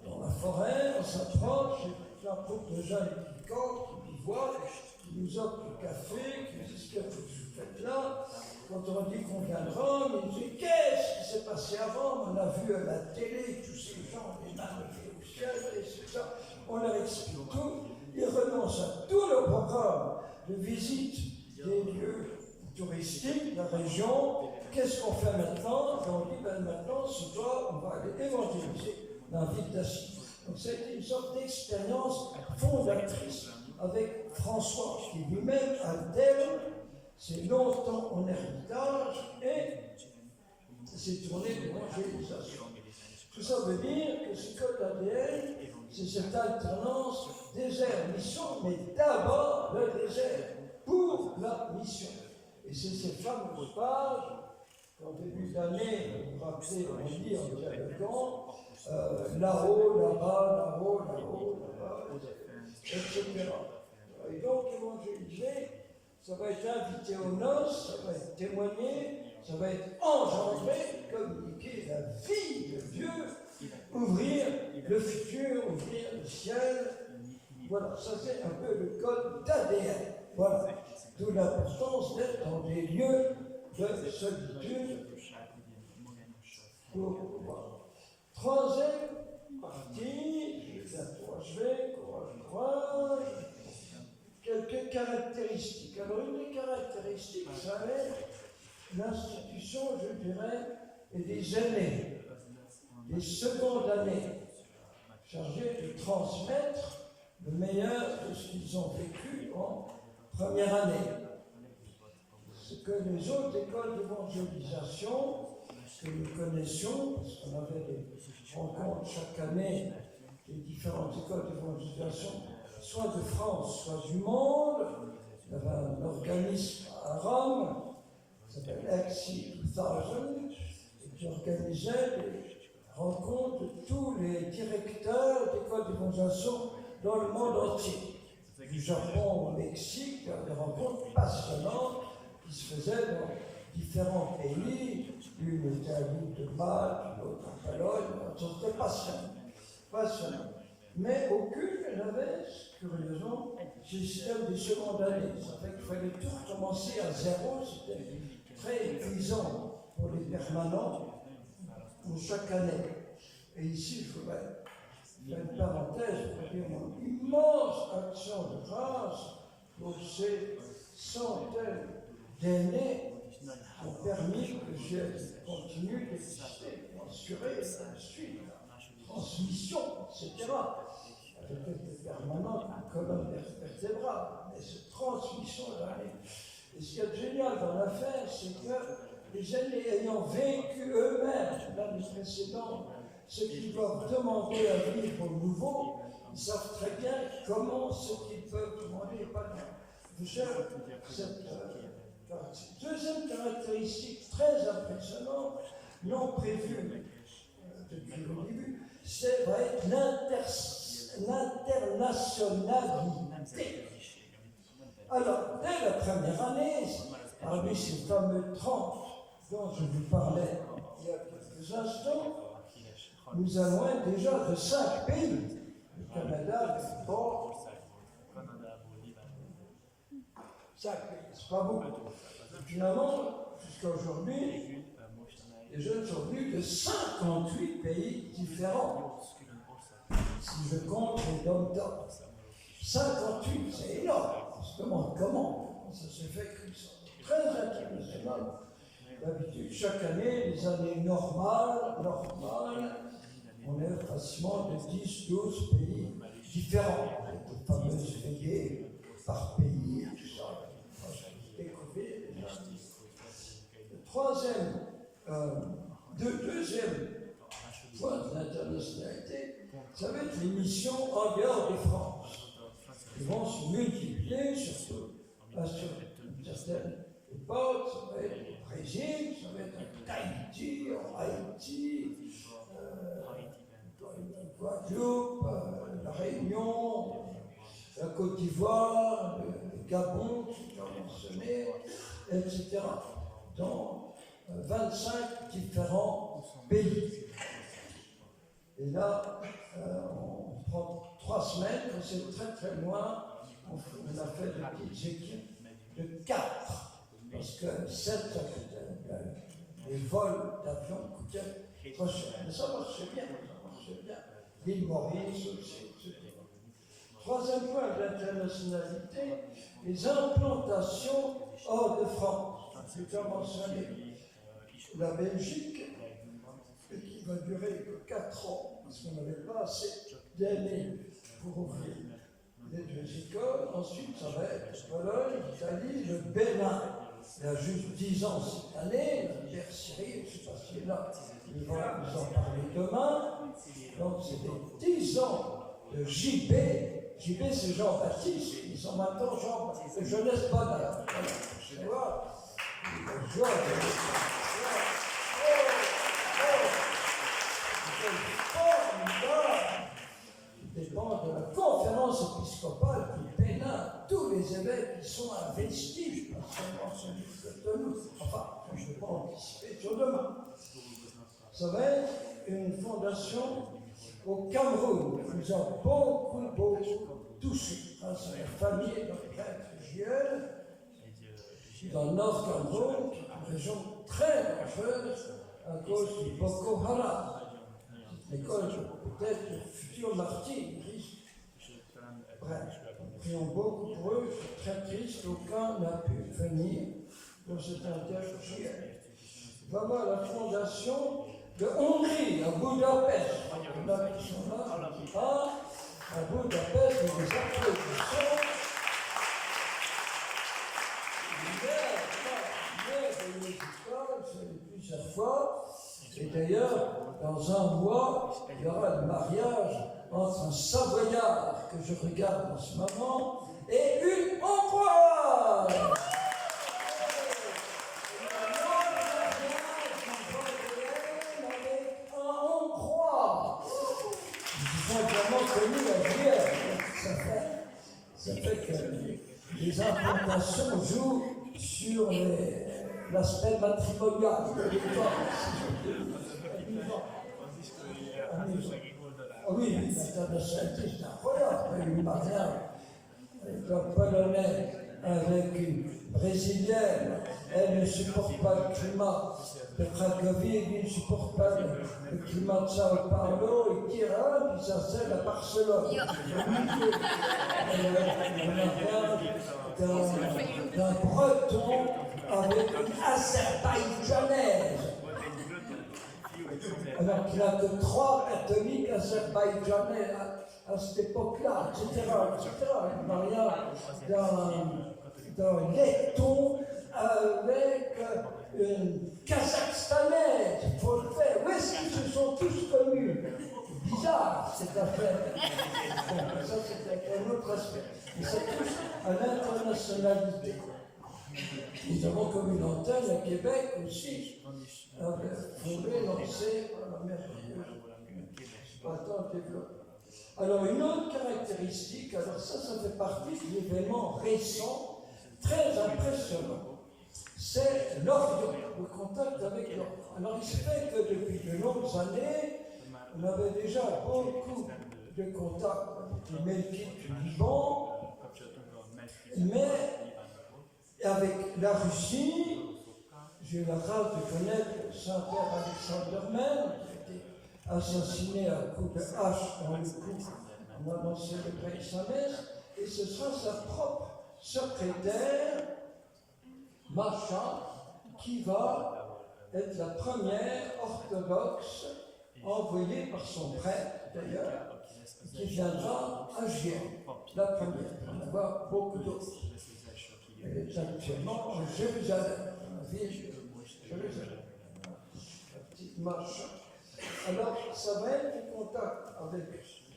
dans la forêt, on s'approche, et un groupe de jeunes qui campent, qui voient, qui nous offrent du café, qui disent qu'est-ce que vous faites là. Quand on dit qu'on vient de Rome, ils disent qu'est-ce qui s'est passé avant? On a vu à la télé tous ces gens, les mains levées au ciel, et c'est ça. On leur explique tout. Ils renoncent à tout le programme de visite des lieux touristiques de la région. Qu'est-ce qu'on fait maintenant? On dit maintenant, ce soir, on va aller évangéliser dans la ville d'Assy. Donc c'était une sorte d'expérience fondatrice avec François, qui lui-même, à terme, c'est longtemps en héritage et s'est tourné d'évangélisation. Tout ça veut dire que ce code ADN, c'est cette alternance désert-mission, mais d'abord le désert pour la mission. Et c'est ces fameuses pages qu'en début d'année, vous vous rappelez, on dit en dialoguant, là-haut, là-bas, là-haut, là-haut, là-bas, etc. Et donc, évangéliser, ça va être invité aux noces, ça va être témoigné, ça va être engendré, communiquer la vie de Dieu, ouvrir le futur, ouvrir le ciel. Voilà, ça c'est un peu le code d'ADN. Voilà, d'où l'importance d'être dans des lieux de solitude pour pouvoir. Troisième partie, je vais achever, courage. Quelques caractéristiques. Alors, une des caractéristiques, ça va être l'institution, je dirais, et des années, des secondes années, chargées de transmettre le meilleur de ce qu'ils ont vécu en première année. Ce que les autres écoles d'évangélisation que nous connaissions, parce qu'on avait des rencontres chaque année des différentes écoles d'évangélisation, soit de France, soit du monde. Il y avait un organisme à Rome, qui s'appelle XC 2000, et qui organisait des rencontres de tous les directeurs d'écoles d'évangélisation dans le monde entier. Du Japon au Mexique, il y avait des rencontres passionnantes qui se faisaient dans différents pays, une était à l'île de Malte, l'autre en Pologne, c'était passionnant. Mais aucune n'avait, curieusement, ce système de seconde année. Ça fait qu'il fallait tout recommencer à zéro, c'était très épuisant pour les permanents pour chaque année. Et ici, je voudrais faire une parenthèse pour dire une immense action de grâce pour ces centaines d'années qui ont permis que je continue d'exister, pour assurer la suite, la transmission, etc. Avec des permanents, une colonne vertébrale, mais cette transmission d'année. Et ce qui est génial dans l'affaire, c'est que les aînés ayant vécu eux-mêmes l'année précédente, ce qu'ils doivent demander à vivre au nouveau, ils savent très bien comment ce qu'ils peuvent demander n'est pas bien. Je cherche cette deuxième caractéristique très impressionnante, non prévue depuis le début, c'est va être l'internationalité. Alors, dès la première année, parmi ces fameux 30 dont je vous parlais il y a quelques instants, nous allons être déjà de 5 pays. Le Canada, le Liban, 5 pays, c'est pas beaucoup. Finalement, jusqu'à aujourd'hui, les jeunes sont venus de 58 pays différents. Si je compte les dom-toms. 58, c'est énorme. On se demande comment ça s'est fait comme ça. Très international. D'habitude, chaque année, les années normales, on est facilement de 10, 12 pays différents. Avec les fameuses veillées par pays, tout ça. Deuxième point de l'internationalité, ça va être les missions en dehors de France. Ils vont se multiplier, surtout sur une certaine époque, ça va être au Brésil, ça va être en Tahiti, en Haïti, Guadeloupe, la Réunion, la Côte d'Ivoire, le Gabon, qui j'ai mentionné, etc. Dans 25 différents pays. Et là, on prend 3 semaines, quand c'est très très loin, on a fait des petites équipes de 4, parce que 7, les vols d'avion coûtaient trop cher. Mais ça marchait bien, L'île Maurice aussi, etc. Troisième point d'internationalité, les implantations hors de France. J'ai déjà mentionné la Belgique, qui va durer que 4 ans, parce qu'on n'avait pas assez d'années pour ouvrir les 2 écoles. Ensuite, ça va être Pologne, l'Italie, le Bénin. Il y a juste 10 ans cette année, la Terre Syrie, je ne sais pas si est là, il va nous en parler demain. Donc, c'est des 10 ans de JB. JB, c'est Jean-Baptiste. Ils sont maintenant Jean-Baptiste. Jeunesse banale. Tu vois, dépend de la conférence épiscopale du Bénin. Tous les évêques qui sont investis, pas seulement celui de nous. Enfin, je ne vais pas anticiper sur demain. Ça va être une fondation au Cameroun, qui nous a beaucoup touchés. C'est la famille de notre prêtre Juel, dans le nord Cameroun, qui est une région très dangereuse à cause du Boko Haram. L'école, peut-être, le futur martyr. Bref, nous prions beaucoup pour eux, c'est très triste, aucun n'a pu venir pour cet interjuel. Voilà la fondation de Hongrie, à Budapest. Là, qui sont là, à Budapest, il y a des applaudissements. Mais c'est plusieurs fois. Et d'ailleurs, dans un mois, il y aura le mariage entre un Savoyard que je regarde en ce moment et une Hongroise. Un Hongrois. Ils sont vraiment connus à Vienne. Ça fait que les implantations jouent sur l'aspect matrimonial de l'école. Oui, l'internationalité, c'est incroyable. Il y a eu un mariage avec un Polonais, avec une Brésilienne. Elle ne supporte pas le climat de Cracovie, lui ne supporte pas le climat de Sao Paulo, il tire un, puis ça s'appelle à Barcelone. D'un Breton avec une Azerbaïdjanaise. Alors qu'il n'y a que 3 catholiques azerbaïdjanais à cette époque-là, etc. Le mariage d'un letton avec une kazakhstanaise, il faut le faire. Où est-ce qu'ils se sont tous connus? Bizarre cette affaire. Bon, ça c'est un autre aspect. Mais ça touche à l'internationalité. Nous avons comme une antenne à Québec aussi, fondée, lancée par la merveilleuse printemps développement. Alors une autre caractéristique, alors ça fait partie d'événements récents, très impressionnants, c'est l'Orient, le contact avec l'Orient. Alors il se fait que depuis de longues années, on avait déjà beaucoup de contacts avec les Melkites du Liban, mais avec la Russie, j'ai eu la grâce de connaître Saint-Père Alexandre même, qui a été assassiné à coups de hache dans le cou en annonçant le prêtre sa messe, et ce sera sa propre secrétaire, Macha, qui va être la première orthodoxe envoyée par son prêtre, d'ailleurs, qui viendra à Gien, la première. Il va y en avoir beaucoup d'autres. Elle est actuellement en Jérusalem, dans la ville de Jérusalem. La petite marche. Alors, ça va être du contact avec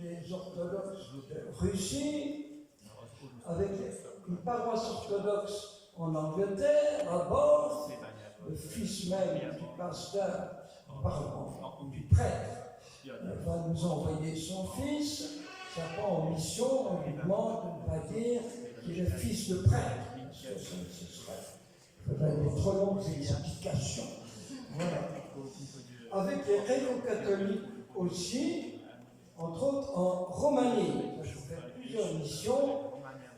les orthodoxes de Russie, avec une paroisse orthodoxe en Angleterre, à bord, le fils même du pasteur, du prêtre, va nous envoyer son fils. Ça prend en mission, on lui demande de ne pas dire qu'il est fils de prêtre. Ce serait des trop longues explications. Voilà. Avec les gréco-catholiques aussi, entre autres en Roumanie. Je vais faire plusieurs missions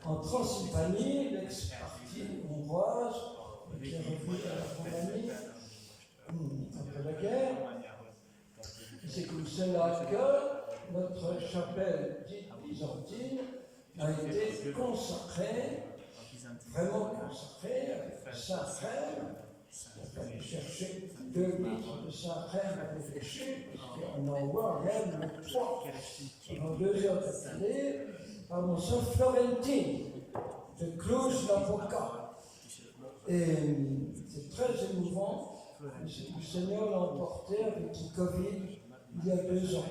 en Transylvanie, l'ex-partie hongroise, qui est revenue à la Roumanie après la guerre. C'est comme cela que notre chapelle dite byzantine a été consacré, vraiment consacré, avec Saint-Frère. Il a fallu chercher 2 litres de Saint-Frère à réfléchir, parce qu'on en voit même le poids pendant 2 heures d'affilée, par mon sœur Florentine de Cluj-Napoca. Et c'est très émouvant. Le Seigneur l'a emporté avec le Covid il y a 2 ans.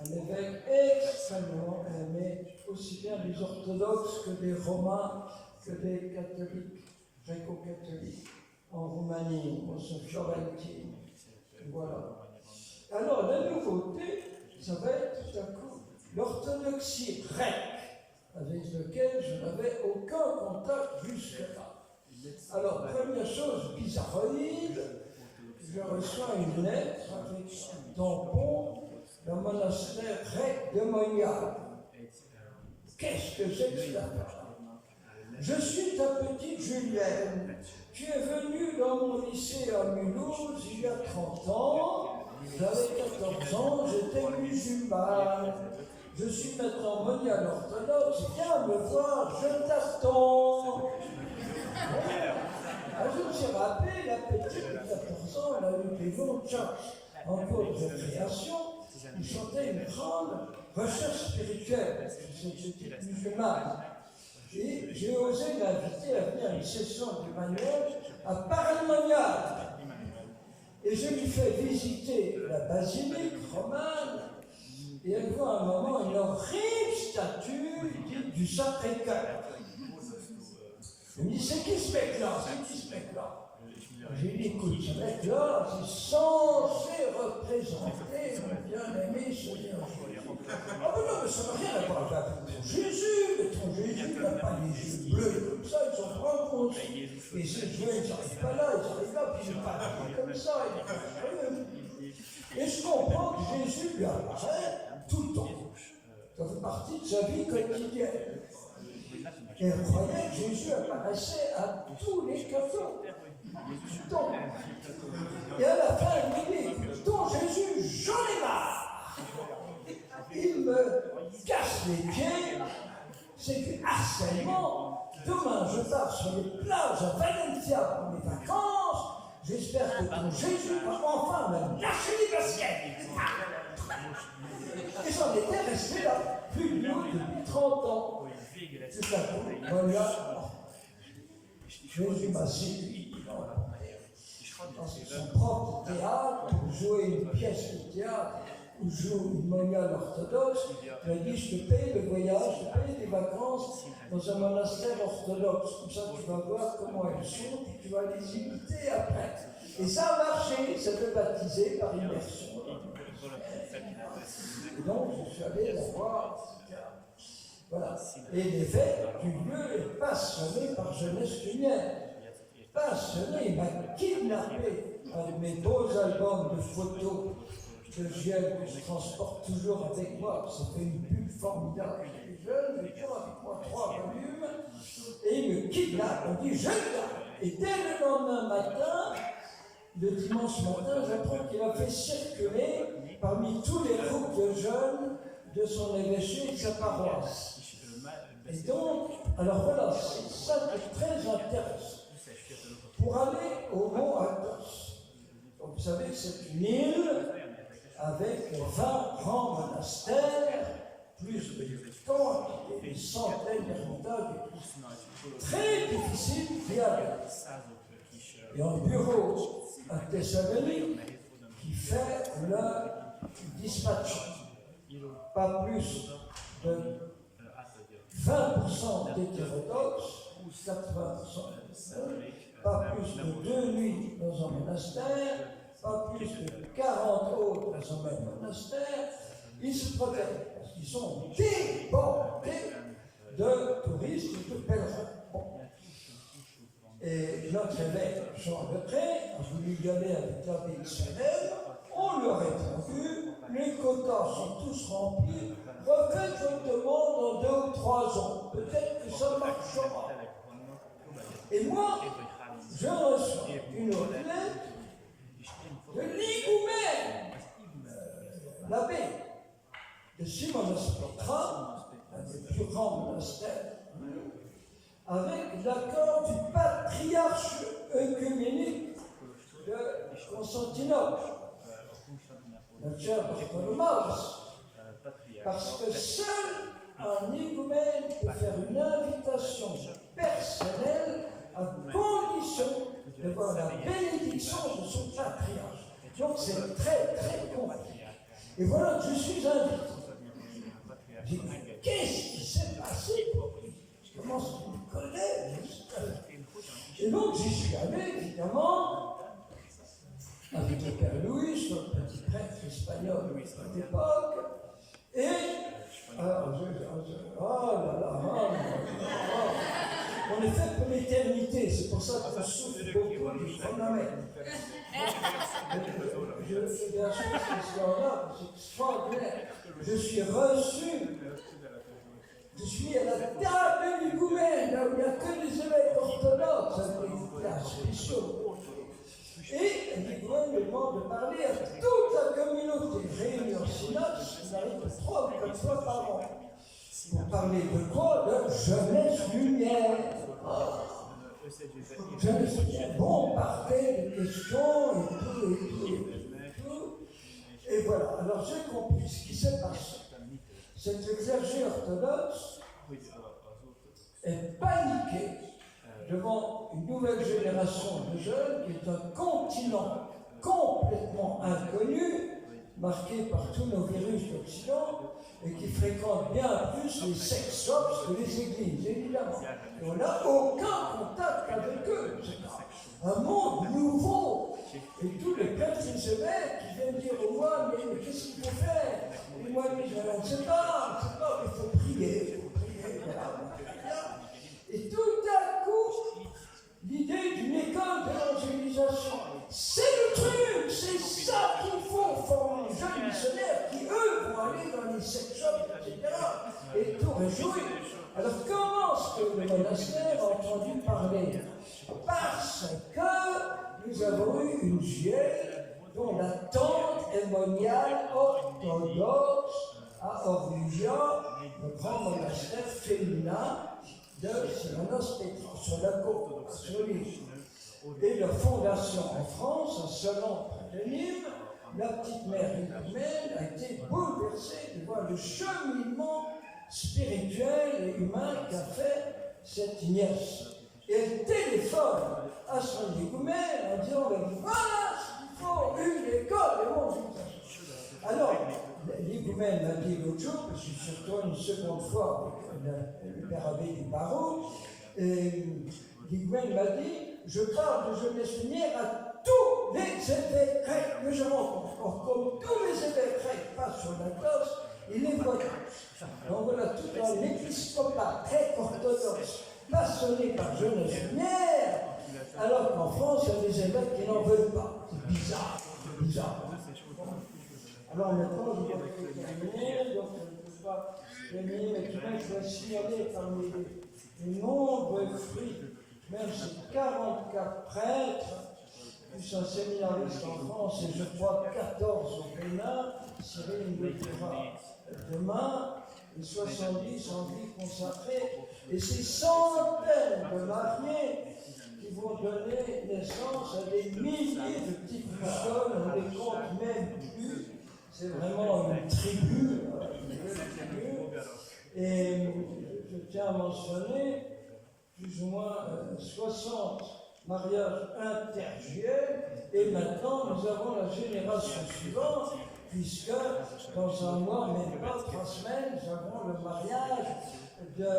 Un évêque extrêmement aimé, aussi bien des orthodoxes que des romains, que des catholiques, gréco-catholiques, en Roumanie, en Florentine. Voilà. Alors, la nouveauté, ça va être tout à coup l'orthodoxie grecque, avec laquelle je n'avais aucun contact jusque-là. Alors, première chose bizarroïde, je reçois une lettre avec un tampon d'un monastère grec de Monial. Qu'est-ce que c'est que cela? Je suis ta petite Julienne. Tu es venue dans mon lycée à Mulhouse il y a 30 ans. J'avais 14 ans, j'étais musulmane. Je suis maintenant monial orthodoxe. Viens me voir, je t'attends. Je me suis rappelé, la petite de 14 ans, elle a eu des longs church en cours de récréation. Il chantait une grande recherche spirituelle. J'étais musulmane. Et j'ai osé l'inviter à venir à une session d'Emmanuel à Paray-Monial. Et je lui fais visiter la basilique romane. Et elle voit à un moment une horrible statue du Sacré-Cœur. Je me dis, c'est qui ce mec-là? C'est qui ce mec-là? J'ai dit, écoute, ce mec-là, c'est censé représenter mon bien-aimé Seigneur Jésus. Ah ben non, mais ça n'a rien à voir avec ton Jésus. Mais ton Jésus n'a pas les yeux bleus comme ça, ils sont rencontres. Et ces jouets, ils n'arrivent pas là, ils arrivent là, puis ils parlent comme ça. Et je comprends que Jésus lui apparaît tout le temps. Ça fait partie de sa vie quotidienne. Et elle croyait que Jésus apparaissait à tous les cadeaux. Donc, et à la fin, il me dit, ton Jésus, j'en ai marre. Il me casse les pieds, c'est du harcèlement. Demain, je pars sur les plages à Valencia pour mes vacances. J'espère que ton Jésus va enfin me lâcher les baskets. Et j'en étais resté là, plus de depuis 30 ans. C'est ça, voilà. Jésus m'a séduit dans son propre théâtre pour jouer une pièce de théâtre où joue une moniale orthodoxe. Il m'a dit, je te paye le voyage, je te paye des vacances dans un monastère orthodoxe. Comme ça, tu vas voir comment elles sont, puis tu vas les imiter après. Et ça a marché, ça te baptisé par immersion. Et donc, je suis allé la voir. Voilà. Et l'évêque du lieu est passionné par jeunesse lumière. Passionné, il m'a kidnappé avec mes beaux albums de photos que je transporte toujours avec moi. Ça fait une bulle formidable. J'étais jeune, j'ai toujours avec moi 3 volumes. Et il me kidnappe, on dit je le garde. Et dès le lendemain matin, le dimanche matin, j'apprends qu'il a fait circuler parmi tous les groupes de jeunes de son évêché et de sa paroisse. Et donc, alors voilà, c'est ça qui est très intéressant. Pour aller au mont Athos, donc vous savez que c'est une île avec 20 grands monastères, plus de camps, des centaines d'ermitages, très difficile d'y aller. Il y a un bureau à Thessalonique qui fait le dispatch. Pas plus de 20% d'hétérodoxes, ou 80%, pas plus de 2 nuits dans un monastère, pas plus de 40 autres dans un même monastère. Ils se protègent parce qu'ils sont débordés de touristes et de pèlerins. Bon. Et notre évêque Jean Lecret a voulu y aller avec l'abbé de Salem. On lui a répondu, les quotas sont tous remplis, refaites votre demande en 2 ou 3 ans. Peut-être que ça marchera. Et moi, je reçois une autre lettre de l'Igoumène, l'abbé de Simonos Petra, un des plus grands monastères, avec l'accord du patriarche œcuménique de Constantinople, le cher Bartholomaeus, parce que seul un higoumène peut faire une invitation personnelle à condition de voir la bénédiction de son patriarche. Donc c'est très très compliqué. Et voilà que je suis invité. J'ai dit, qu'est-ce qui s'est passé? Je commence à me connaître. Et donc j'y suis allé, évidemment, avec le père Louis, le petit prêtre espagnol à l'époque. Et, oh là là, on est fait pour l'éternité, c'est pour ça qu'on souffre beaucoup du phénomène. Je fais bien sûr cette histoire-là, c'est extraordinaire. Je suis reçu, je suis à la table du gouvernement, là où il n'y a que les évêques orthodoxes, avec des places spéciaux. Et l'Église me demande de parler à toute la communauté réunie en synode, ça arrive 3 ou 4 fois par an. Pour parler de quoi? De jeunesse lumière. Jeunesse lumière. Bon, on parlait de questions et tout. Et voilà. Alors j'ai compris ce qui s'est passé. C'est que le clergé orthodoxe est paniqué devant une nouvelle génération de jeunes qui est un continent complètement inconnu, marqué par tous nos virus d'Occident, et qui fréquente bien plus les sex shops que les églises, évidemment. Et on n'a aucun contact avec eux. C'est un monde nouveau. Et tous les prêtres et les évêques qui viennent dire aux moines, mais qu'est-ce qu'il faut faire? Et les moines disent, on ne sait pas, il faut prier, voilà. Et tout à coup, l'idée d'une école d'évangélisation, c'est le truc, c'est ça qu'il faut former les jeunes missionnaires qui, eux, vont aller dans les sex shops, etc. Et tout réjouir. Alors, comment est-ce que le monastère a entendu parler? Parce que nous avons eu une vieille dont la tante est moniale orthodoxe à Orlugia, le grand monastère féminin de Syranos Petra, sur la côte, sur l'île. Et leur fondation en France, à Selon près de Nîmes, la petite mère humaine a été bouleversée de voir le cheminement spirituel et humain qu'a fait cette nièce. Et elle téléphone à son higoumène en disant, voilà ce qu'il faut, une école d'évangélisation. Alors, l'higoumène m'a dit l'autre jour, parce que je suis retourné une seconde fois avec le père abbé du barreau, et l'higoumène m'a dit, je parle de jeunesse lumière à tous les évêques grecs que je rencontre. Or, comme tous les évêques grecs passent sur la classe, ils les voient tous. Donc voilà, tout un épiscopat grec orthodoxe, passionné par jeunesse lumière, alors qu'en France, il y a des évêques qui n'en veulent pas. C'est bizarre, c'est bizarre. Alors maintenant, je vais terminer, donc je ne peux pas terminer, mais tout de même, je vais signaler parmi les nombreux fruits, même ces 44 prêtres, plus un séminariste en France, et je crois 14 au Bénin, Cyril nous le dira demain, et 70 en vie consacrée, et ces centaines de mariés qui vont donner naissance à des milliers de petits poussoles, on ne les compte même plus. C'est vraiment une tribu, et je tiens à mentionner plus ou moins 60 mariages interjuels, et maintenant nous avons la génération suivante, puisque dans un mois, même pas 3 semaines, nous avons le mariage de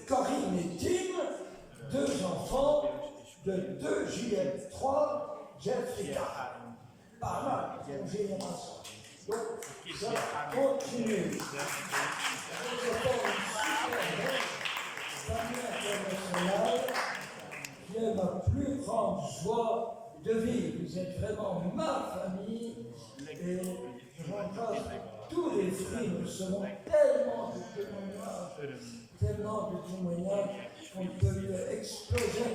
Corinne et Tim, 2 enfants, de 2 JL3, Jeffrey Carr. Pas mal, une génération. Donc, ça continue. Nous avons une super famille internationale qui est ma plus grande joie de vivre. Vous êtes vraiment ma famille et j'en passe tous les fruits. Nous serons tellement de témoignages qu'on peut exploser